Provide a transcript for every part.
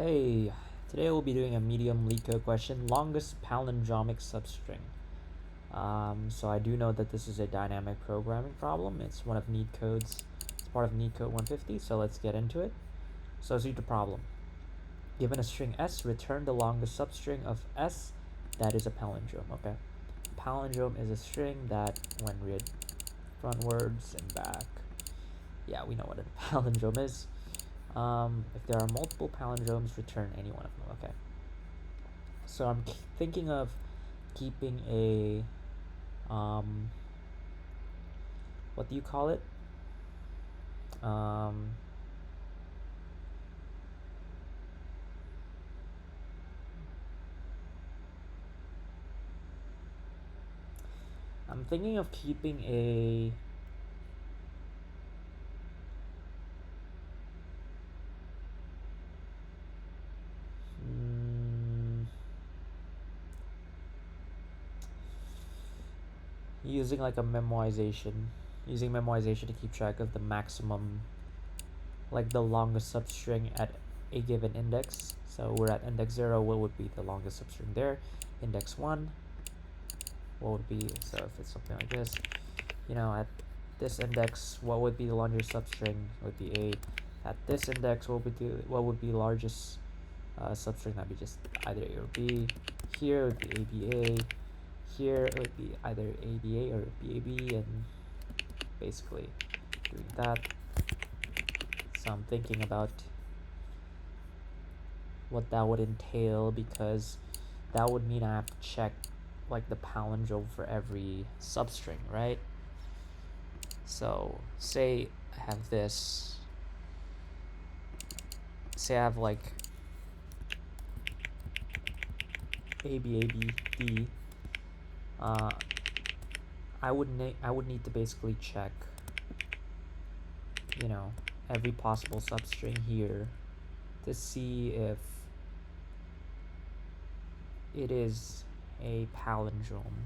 Hey, today we'll be doing a medium LeetCode question, longest palindromic substring. So I do know that this is a dynamic programming problem. It's one of LeetCode's, it's part of LeetCode 150, so let's get into it. So let's read the problem. Given a string S, return the longest substring of S that is a palindrome, okay? Palindrome is a string that, when read frontwards and back, yeah, we know what a palindrome is. If there are multiple palindromes, return any one of them. Okay. So I'm thinking of keeping a, what do you call it? I'm thinking of keeping a, using like a memoization, using memoization to keep track of the maximum, like the longest substring at a given index. So we're at index 0, what would be the longest substring there? Index 1, what would be, so if it's something like this, you know, at this index, what would be the longest substring? Would be A. At this index, what would be largest substring? That'd be just either A or B. Here it would be ABA. Here it would be either ABA or BAB, and basically doing that. So I'm thinking about what that would entail, because that would mean I have to check like the palindrome for every substring, right? So say I have this, say I have like ABABD, I would need to basically check, you know, every possible substring here to see if it is a palindrome,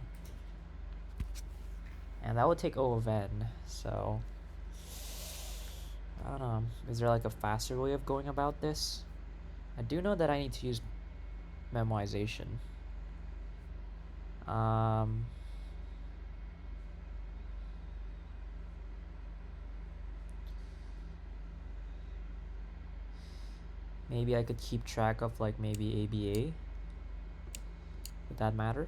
and that would take O of n. So I don't know, is there like a faster way of going about this? I do know that I need to use memoization. Maybe I could keep track of like maybe ABA. Would that matter?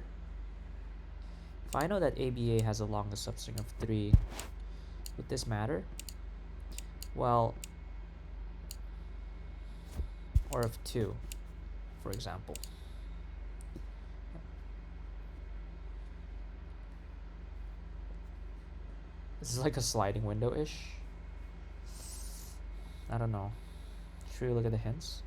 If I know that ABA has a longest substring of 3, would this matter? Well, or of 2, for example. This is like a sliding window-ish. I don't know. Should we look at the hints?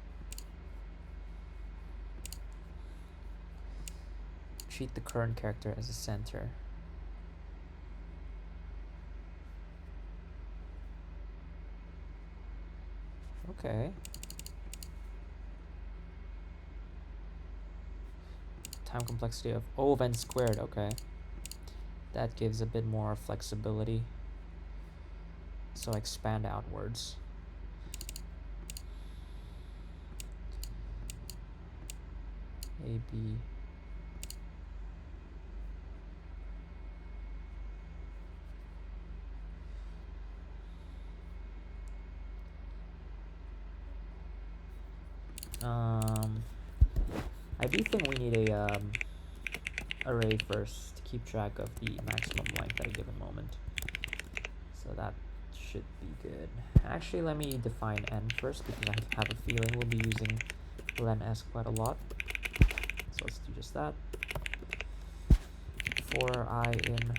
Treat the current character as a center. Okay. Time complexity of O of n squared, okay. That gives a bit more flexibility. So expand outwards. AB. I do think we need a array first to keep track of the maximum length at a given moment. So that should be good. Actually, let me define n first, because I have a feeling we'll be using len s quite a lot. So let's do just that. For I in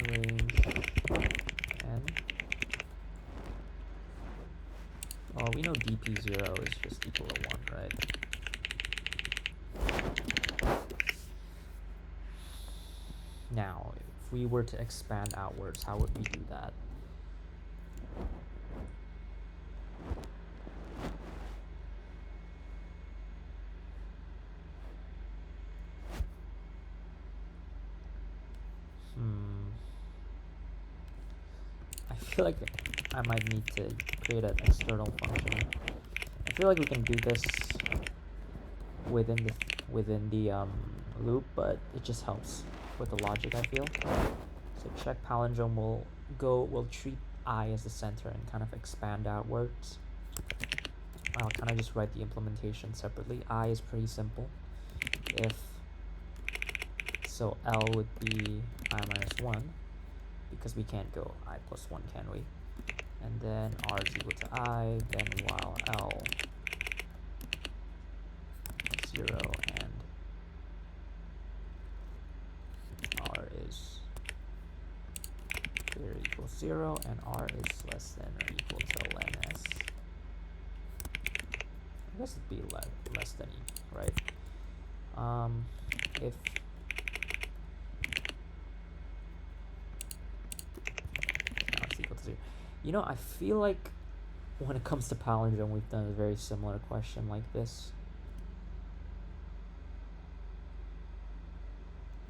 range n. Well, we know dp0 is just equal to 1, right? Now, if we were to expand outwards, how would we do that? I feel like I might need to create an external function I feel like we can do this within the loop, but it just helps with the logic, I feel. So check palindrome will treat I as the center and kind of expand outwards. I'll kind of just write the implementation separately. I is pretty simple. If so, L would be I minus 1, because we can't go I plus 1, can we? And then R is equal to I, then while L 0 and R is greater or equal to 0 and R is less than or equal to ln S. I guess it'd be less than E, right? If now it's equal to 0. You know, I feel like when it comes to palindrome, we've done a very similar question like this.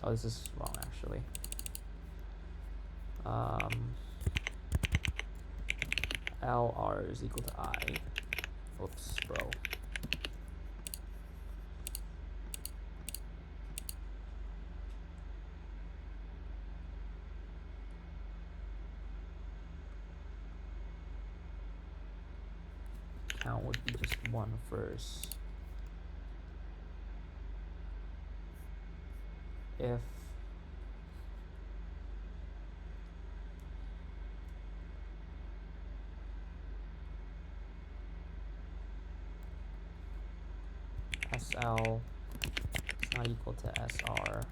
Oh, this is wrong, actually. LR is equal to I. Oops, bro. Count would be just 1 first. If SL is not equal to SR,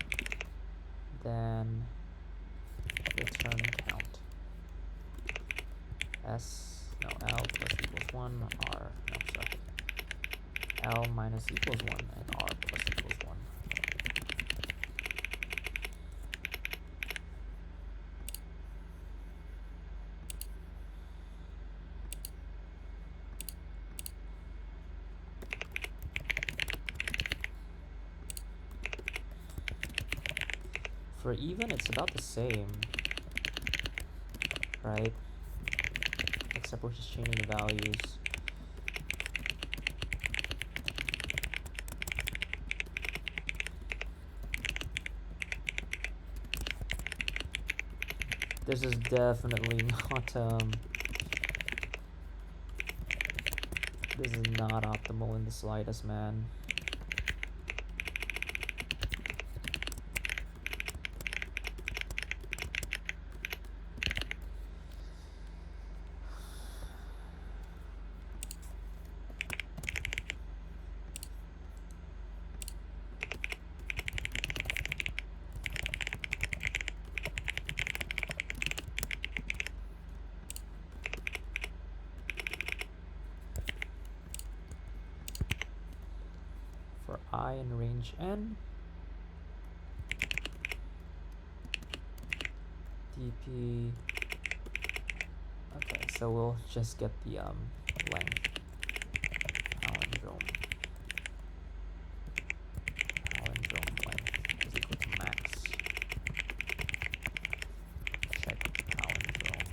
then return count. L plus equals 1, R, no, sorry. L minus equals 1 and R plus equals 1. For even, it's about the same, right? Except we're just changing the values. This is definitely not, this is not optimal in the slightest, man. For I in range n, dp. Okay, so we'll just get the length. Palindrome length is equal to max. Check palindrome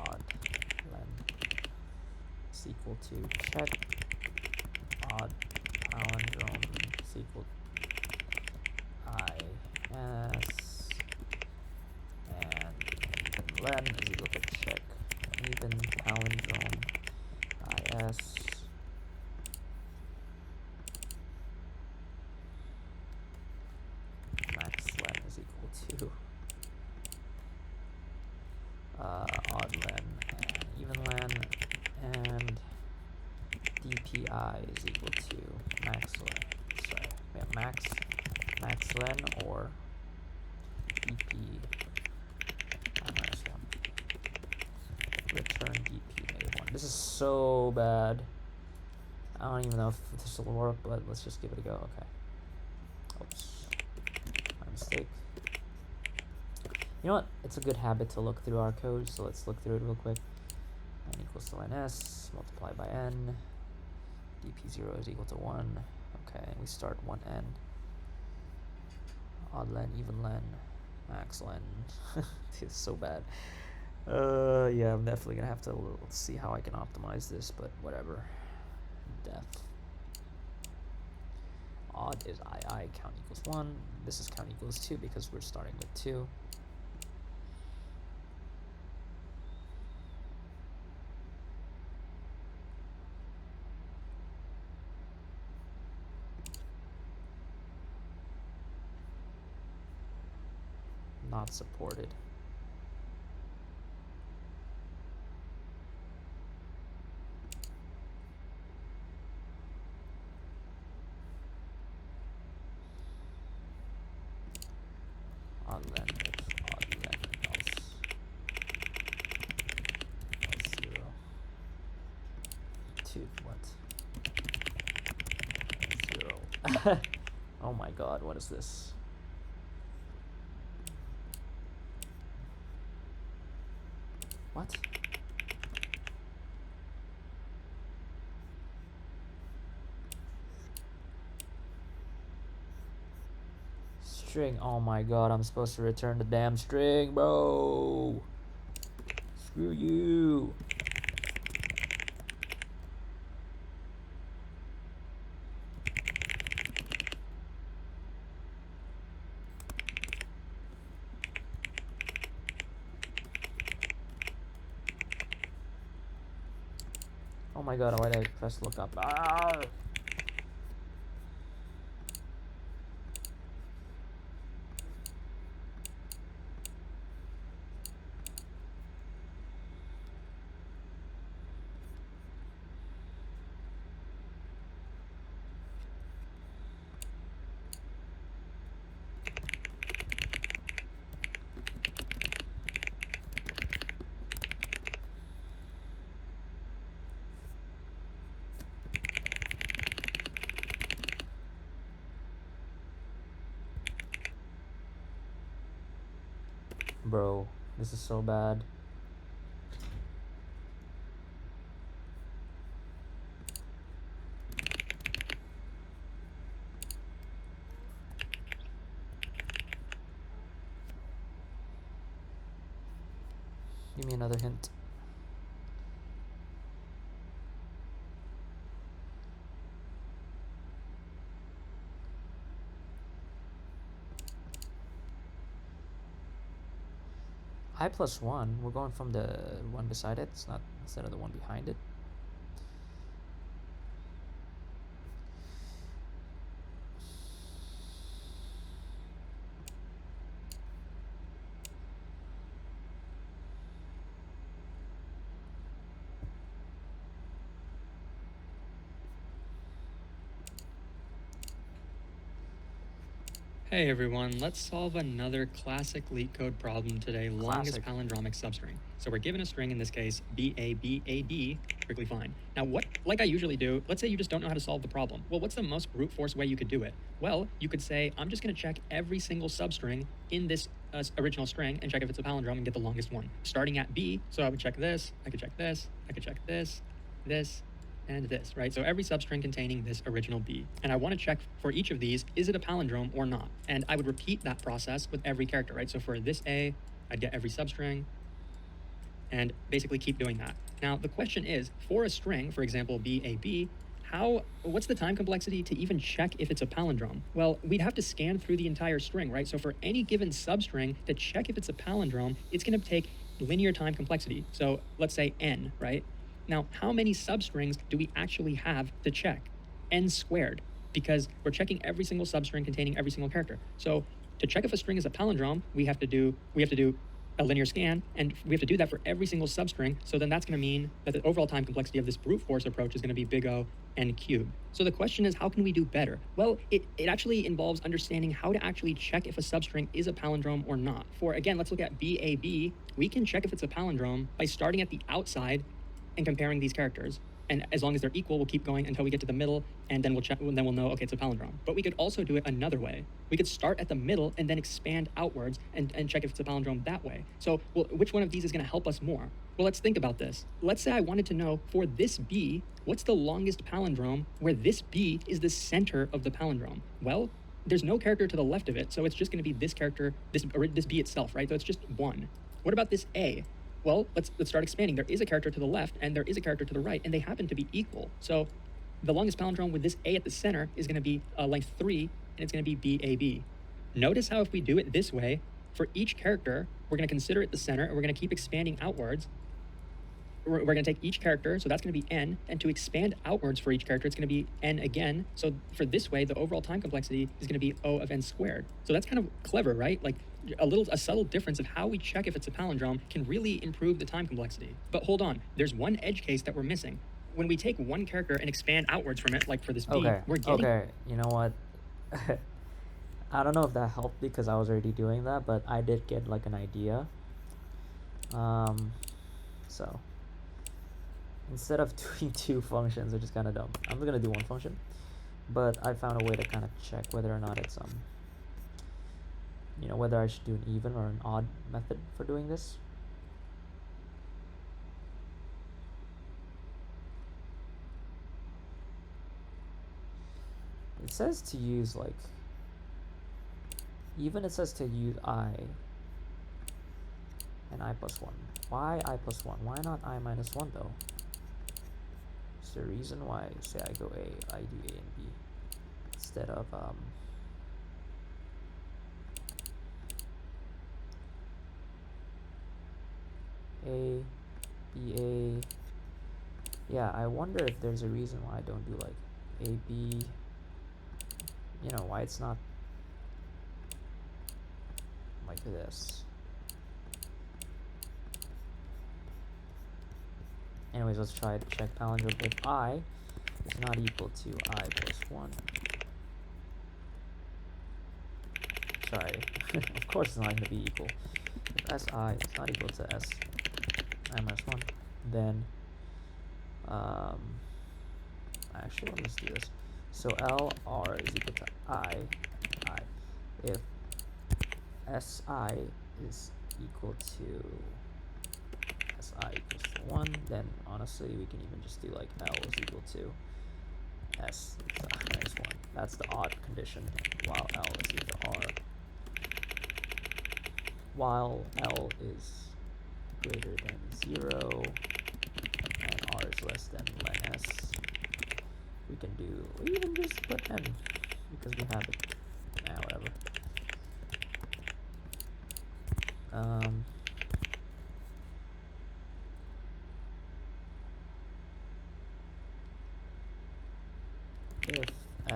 odd len is equal to check odd palindrome is equal to IS, and even len is equal to check even palindrome IS max len is equal to odd len and even len, and dpi is equal to max len. Sorry, yeah, max len or dp minus 1. Return dp negative 1. This is so bad. I don't even know if this will work, but let's just give it a go. Okay. Oops. My mistake. You know what? It's a good habit to look through our code, so let's look through it real quick. N equals to ns multiplied by n. dp0 is equal to 1. Okay, we start 1n. Odd len, even len, max len. It's so bad. Yeah, I'm definitely gonna have to see how I can optimize this, but whatever. Def odd is I count equals 1. This is count equals 2 because we're starting with 2. Not supported. Odd len if odd len else 0. 2 what? 0. Oh my god, what is this? What? String. Oh my god, I'm supposed to return the damn string, bro. Screw you. Oh my god, why did I press lookup? Ah! Bro, this is so bad. Give me another hint. I plus 1. We're going from the one beside it. It's not instead of the one behind it. Hey everyone, let's solve another classic LeetCode problem today, longest palindromic substring. So we're given a string, in this case, BABAD, perfectly fine. Now like I usually do, let's say you just don't know how to solve the problem. Well, what's the most brute force way you could do it? Well, you could say, I'm just gonna check every single substring in this original string and check if it's a palindrome and get the longest one. Starting at B, so I would check this, I could check this, I could check this, and this, right? So every substring containing this original B. And I want to check for each of these, is it a palindrome or not? And I would repeat that process with every character, right? So for this A, I'd get every substring and basically keep doing that. Now, the question is, for a string, for example, BAB, what's the time complexity to even check if it's a palindrome? Well, we'd have to scan through the entire string, right? So for any given substring, to check if it's a palindrome, it's going to take linear time complexity. So let's say n, right? Now, how many substrings do we actually have to check? N squared, because we're checking every single substring containing every single character. So to check if a string is a palindrome, we have to do a linear scan, and we have to do that for every single substring. So then that's going to mean that the overall time complexity of this brute force approach is going to be big O n cubed. So the question is, how can we do better? Well, it actually involves understanding how to actually check if a substring is a palindrome or not. For, again, let's look at BAB. We can check if it's a palindrome by starting at the outside and comparing these characters. And as long as they're equal, we'll keep going until we get to the middle, and then we'll check, and then we'll know, okay, it's a palindrome. But we could also do it another way. We could start at the middle and then expand outwards and check if it's a palindrome that way. So, well, which one of these is going to help us more? Well, let's think about this. Let's say I wanted to know, for this B, what's the longest palindrome where this B is the center of the palindrome? Well, there's no character to the left of it, so it's just going to be this character, this B itself, right? So it's just 1. What about this A? Well, let's start expanding. There is a character to the left and there is a character to the right, and they happen to be equal. So the longest palindrome with this A at the center is going to be length 3, and it's going to be BAB. Notice how if we do it this way, for each character, we're going to consider it the center, and we're going to keep expanding outwards. We're going to take each character, so that's going to be n, and to expand outwards for each character, it's going to be n again. So for this way, the overall time complexity is going to be O of n squared. So that's kind of clever, right? Like a subtle difference of how we check if it's a palindrome can really improve the time complexity. But hold on, there's one edge case that we're missing. When we take one character and expand outwards from it, like for this B, we're getting... Okay, you know what? I don't know if that helped because I was already doing that, but I did get like an idea. So instead of doing 2 functions, which is kind of dumb, I'm gonna do 1 function. But I found a way to kind of check whether or not it's you know, whether I should do an even or an odd method for doing this. It says to use like, even it says to use I and I plus 1. Why I plus 1? Why not I minus 1 though? Is there a reason why, say I go A, I do A and B instead of A, B, A. Yeah, I wonder if there's a reason why I don't do like A, B, you know, why it's not like this. Anyways, let's try to check palindrome. If I is not equal to I plus 1. Sorry, of course it's not going to be equal. If Si is not equal to S I minus 1, then actually let's do this. So LR is equal to I. If Si is equal to Si equals to 1, then honestly we can even just do like L is equal to S minus 1. That's the odd condition, while L is equal to R. While L is greater than 0 and R is less than len S, we can do, we even just put n because we have it. Nah, whatever. If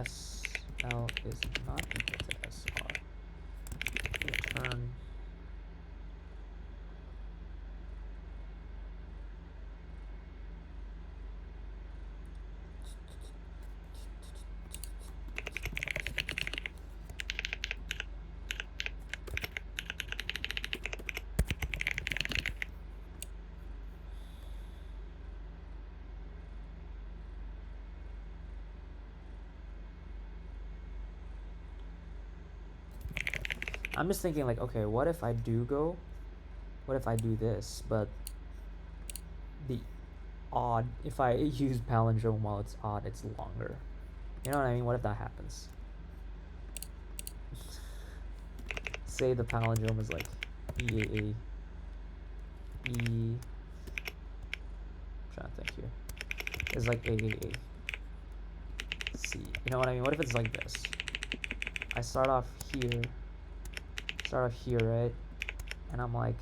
SL is not equal to SR, return I'm just thinking like, okay, what if I do this, but the odd, if I use palindrome while it's odd, it's longer. You know what I mean? What if that happens? Say the palindrome is like EAA, I'm trying to think here. It's like AAA, C. You know what I mean? What if it's like this? I start off here, right? And I'm like,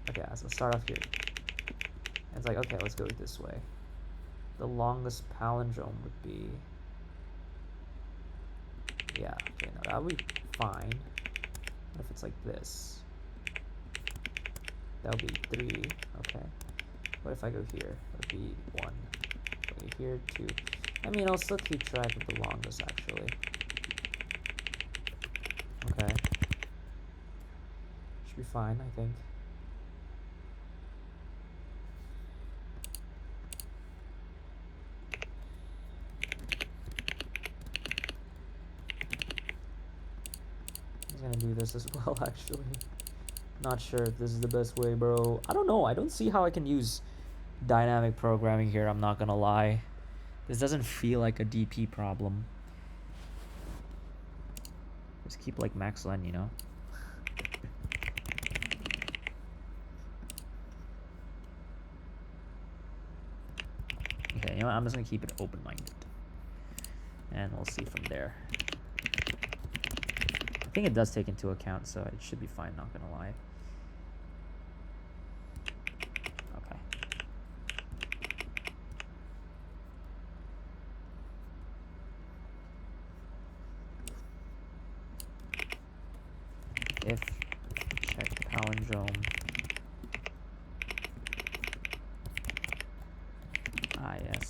okay, so let's start off here. And it's like, okay, let's go this way. The longest palindrome would be, yeah, okay, no, that would be fine. What if it's like this? That would be 3, okay. What if I go here? That would be 1. Go here, 2. I mean, I'll still keep track of the longest, actually. Okay. Should be fine, I think. I'm gonna do this as well, actually. Not sure if this is the best way, bro. I don't know. I don't see how I can use dynamic programming here, I'm not gonna lie. This doesn't feel like a DP problem. Just keep like max len, you know? you know what? I'm just gonna keep it open-minded, and we'll see from there. I think it does take into account, so it should be fine. Not gonna lie. Okay. If check palindrome is.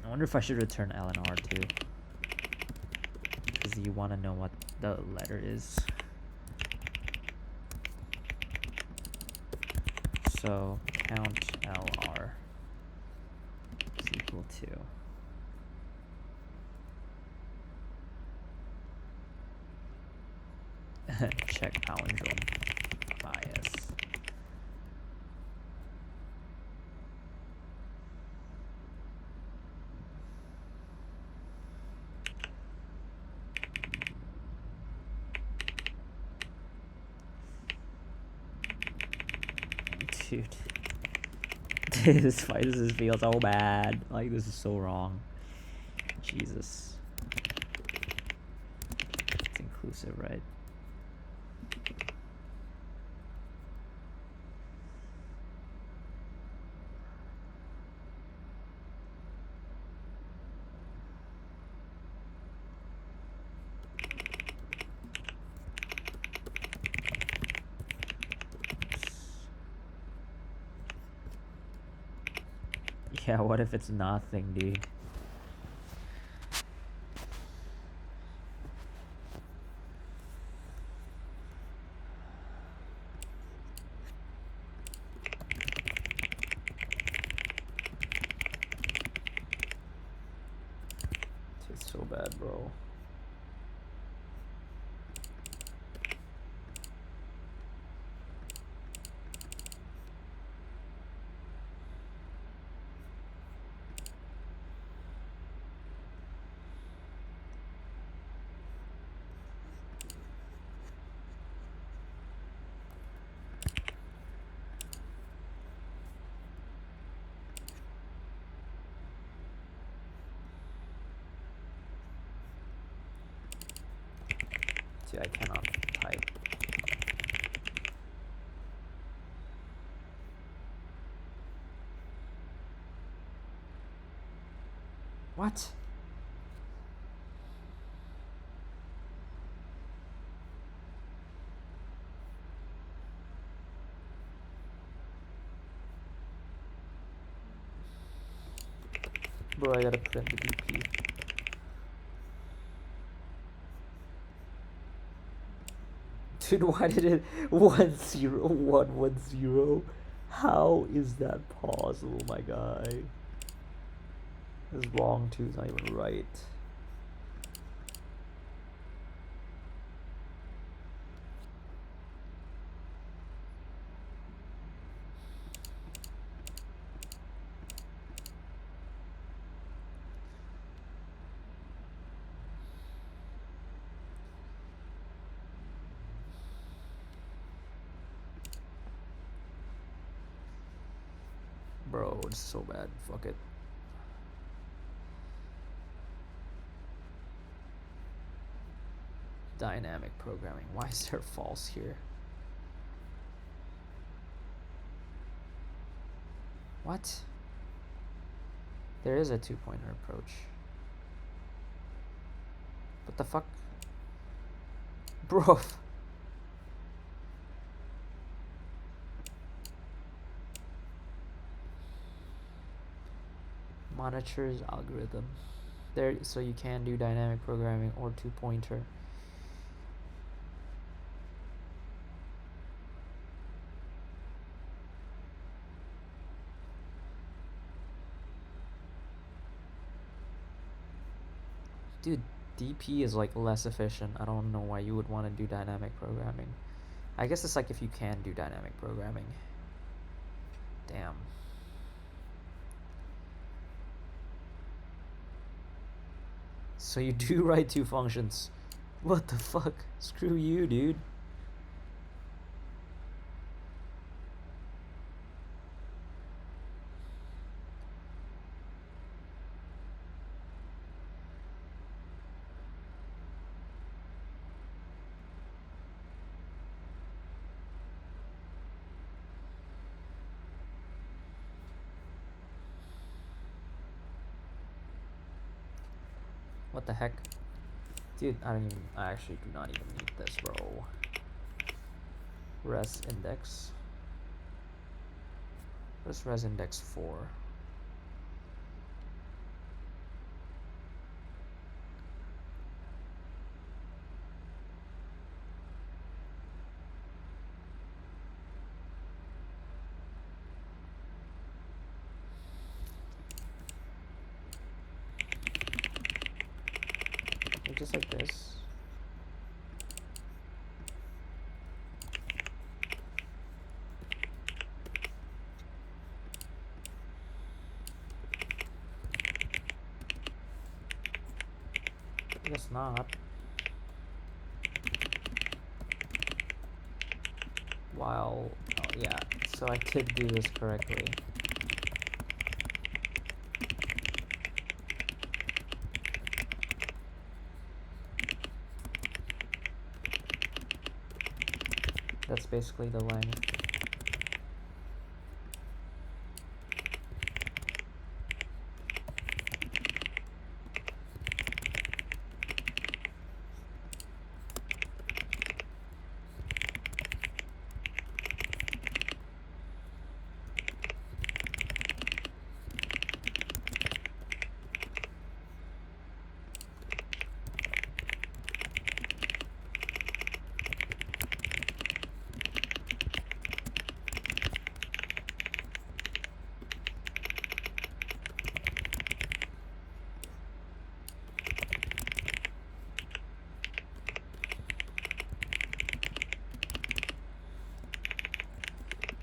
I wonder if I should return L and R too, because you want to know what the letter is. So count LR is equal to check palindrome is. Dude, this feels so bad. Like, this is so wrong. Jesus. It's inclusive, right? Yeah, what if it's nothing, dude? It's so bad, bro. Dude, I cannot type. What? Bro, I gotta print the DP. Dude, why did it 10110? How is that possible, my guy? It's wrong too, it's not even right. Bro, it's so bad. Fuck it. Dynamic programming. Why is there false here? What? There is a two-pointer approach. What the fuck? Bro. Manacher's algorithm. There, so you can do dynamic programming or two-pointer. Dude, DP is like less efficient. I don't know why you would want to do dynamic programming. I guess it's like if you can do dynamic programming. Damn. So you do write two functions. What the fuck? Screw you, dude. What the heck? Dude, I actually do not even need this, bro. Res index. What's res index for? Just like this. I guess not. While, oh yeah, so I did do this correctly. That's basically the length.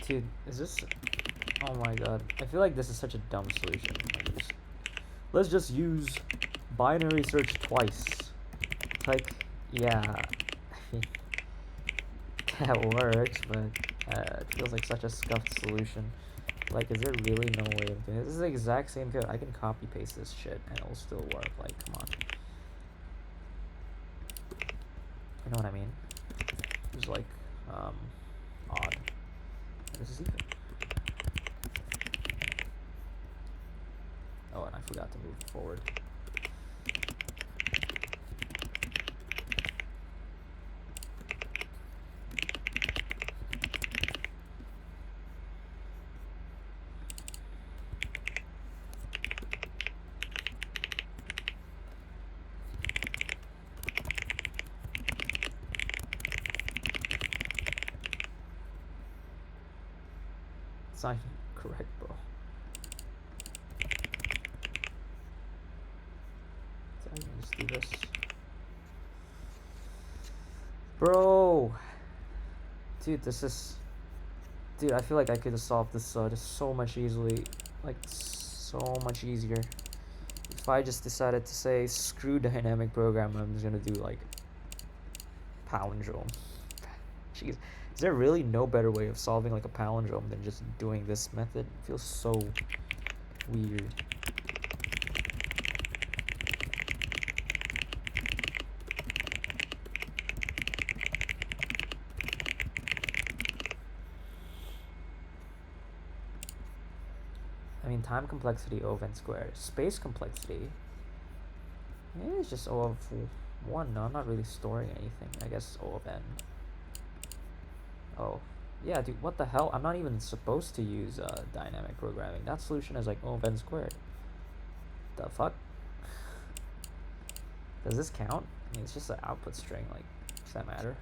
Dude, is this... Oh my god. I feel like this is such a dumb solution. Let's just use binary search twice. Like, yeah. I mean, that works, but it feels like such a scuffed solution. Like, is there really no way of doing this? This is the exact same code. I can copy paste this shit and it'll still work. Like, come on. You know what I mean? It's like, odd. This is even. Oh, and I forgot to move forward. It's not even correct, bro. So I can just do this. Bro! Dude, this is... Dude, I feel like I could have solved this just so much easily. Like, so much easier. If I just decided to say, screw dynamic programming, I'm just gonna do, like, palindrome. Jeez. Is there really no better way of solving like a palindrome than just doing this method? It feels so weird. I mean, time complexity O of n squared. Space complexity, it's just O of 1. No, I'm not really storing anything. I guess O of n. Oh, yeah, dude, what the hell? I'm not even supposed to use dynamic programming. That solution is like O of n squared. The fuck? Does this count? I mean, it's just an output string. Like, does that matter?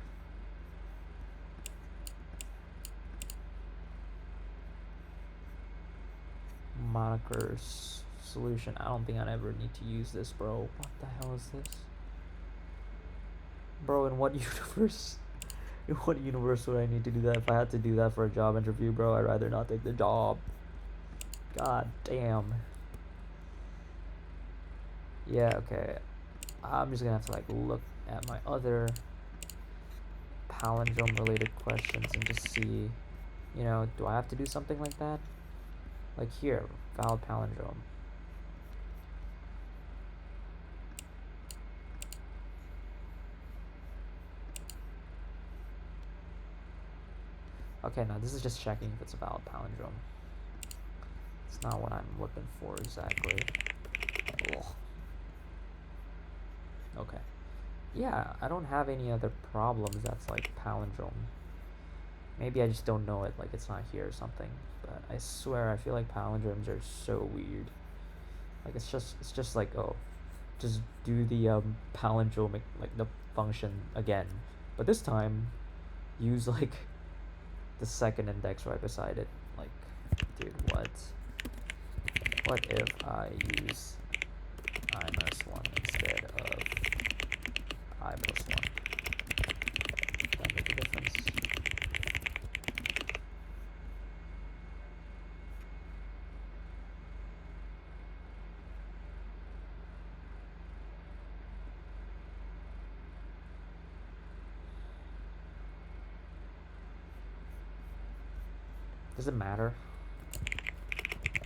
Manacher's solution. I don't think I'd ever need to use this, bro. What the hell is this? Bro, in what universe? In what universe would I need to do that? If I had to do that for a job interview, bro, I'd rather not take the job. God damn. Yeah, okay. I'm just gonna have to like look at my other palindrome related questions and just see, you know, do I have to do something like that? Like here, valid palindrome. Okay, now this is just checking if it's a valid palindrome. It's not what I'm looking for exactly. Ugh. Okay. Yeah, I don't have any other problems that's like palindrome. Maybe I just don't know it, like it's not here or something. But I swear I feel like palindromes are so weird. Like it's just like, oh, just do the palindromic, like the function again. But this time use like the second index right beside it. Like, dude, what if I use I minus 1 instead of I plus 1? Does that make a difference? Does it matter?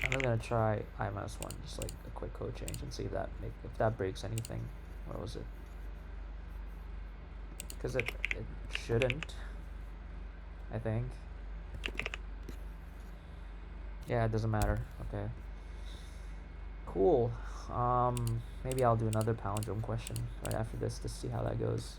I'm just gonna try I minus 1, just like a quick code change, and see if that breaks anything. What was it? Because it shouldn't, I think. Yeah, it doesn't matter. Okay. Cool. Maybe I'll do another palindrome question right after this to see how that goes.